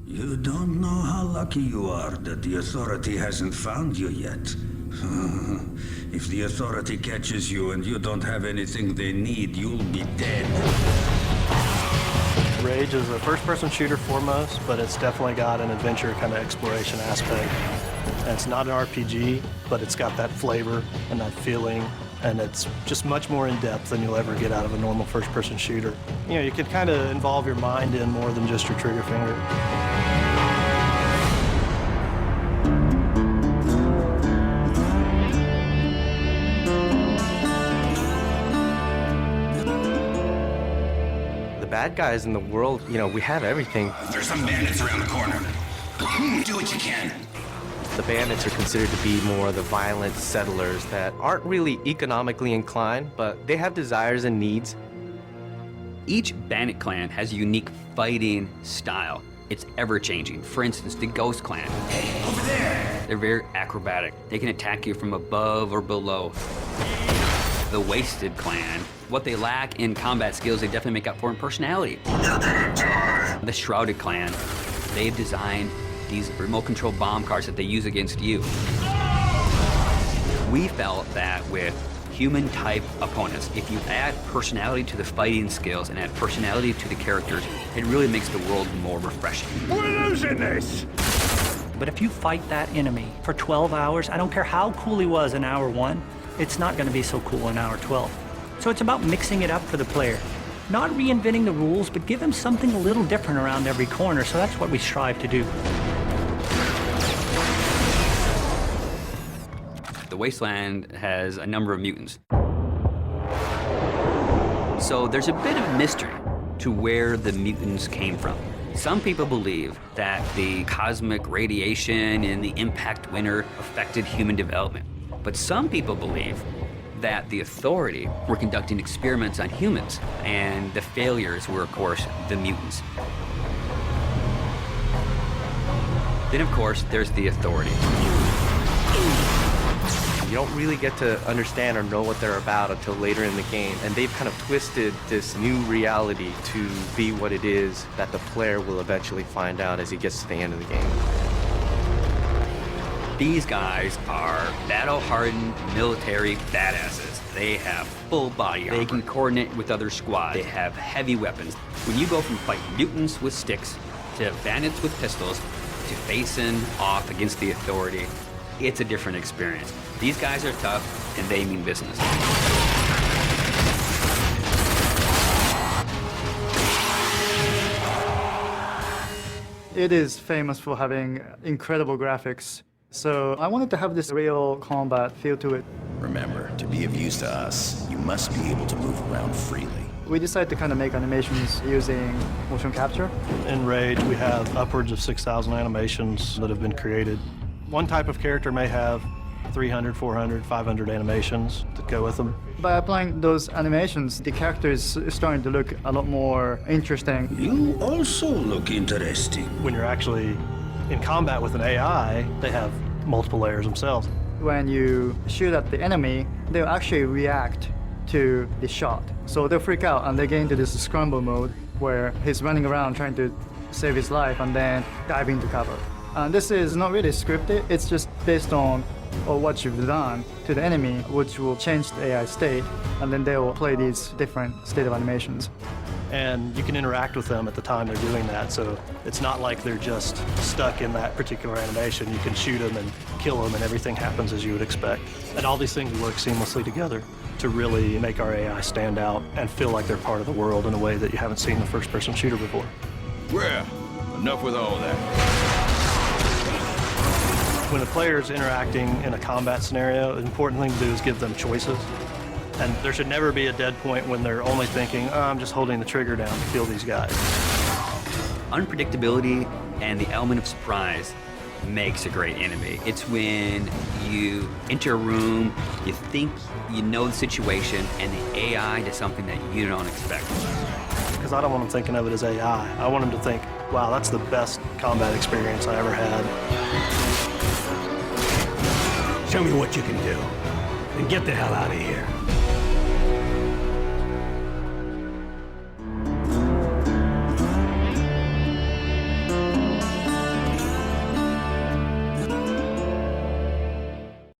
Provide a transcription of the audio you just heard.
You don't know how lucky you are that the Authority hasn't found you yet. If the Authority catches you and you don't have anything they need, you'll be dead. Rage is a first-person shooter foremost, but it's definitely got an adventure kind of exploration aspect. And it's not an RPG, but it's got that flavor and that feeling, and it's just much more in-depth than you'll ever get out of a normal first-person shooter. You know, you can kind of involve your mind in more than just your trigger finger. The bad guys in the world, you know, we have everything. There's some bandits around the corner. Do what you can. The bandits are considered to be more the violent settlers that aren't really economically inclined, but they have desires and needs. Each bandit clan has a unique fighting style. It's ever-changing. For instance, the Ghost Clan. Hey, over there! They're very acrobatic. They can attack you from above or below. The Wasted Clan, what they lack in combat skills, they definitely make up for in personality. The Shrouded Clan, they've designed these remote-control bomb cars that they use against you. We felt that with human-type opponents, if you add personality to the fighting skills and add personality to the characters, it really makes the world more refreshing. We're losing this! But if you fight that enemy for 12 hours, I don't care how cool he was in hour 1, it's not going to be so cool in hour 12. So it's about mixing it up for the player. Not reinventing the rules, but give him something a little different around every corner, so that's what we strive to do. The Wasteland has a number of mutants. So there's a bit of mystery to where the mutants came from. Some people believe that the cosmic radiation in the impact winter affected human development. But some people believe that the Authority were conducting experiments on humans, and the failures were, of course, the mutants. Then, of course, there's the Authority. You don't really get to understand or know what they're about until later in the game, and they've kind of twisted this new reality to be what it is that the player will eventually find out as he gets to the end of the game. These guys are battle-hardened military badasses. They have full body armor. They can coordinate with other squads. They have heavy weapons. When you go from fighting mutants with sticks to bandits with pistols to facing off against the Authority, it's a different experience. These guys are tough, and they mean business. It is famous for having incredible graphics. So I wanted to have this real combat feel to it. Remember, to be of use to us, you must be able to move around freely. We decided to kind of make animations using motion capture. In Rage, we have upwards of 6,000 animations that have been created. One type of character may have 300, 400, 500 animations that go with them. By applying those animations, the character is starting to look a lot more interesting. You also look interesting. When you're actually in combat with an AI, they have multiple layers themselves. When you shoot at the enemy, they'll actually react to the shot. So they'll freak out and they get into this scramble mode where he's running around trying to save his life and then dive into cover. And this is not really scripted, it's just based on what you've done to the enemy, which will change the AI state, and then they will play these different state of animations. And you can interact with them at the time they're doing that, so it's not like they're just stuck in that particular animation. You can shoot them and kill them, and everything happens as you would expect. And all these things work seamlessly together to really make our AI stand out and feel like they're part of the world in a way that you haven't seen in a first-person shooter before. Well, enough with all that. When a player is interacting in a combat scenario, the important thing to do is give them choices. And there should never be a dead point when they're only thinking, oh, I'm just holding the trigger down to kill these guys. Unpredictability and the element of surprise makes a great enemy. It's when you enter a room, you think you know the situation, and the AI does something that you don't expect. Because I don't want them thinking of it as AI. I want them to think, wow, that's the best combat experience I ever had. Show me what you can do, and get the hell out of here.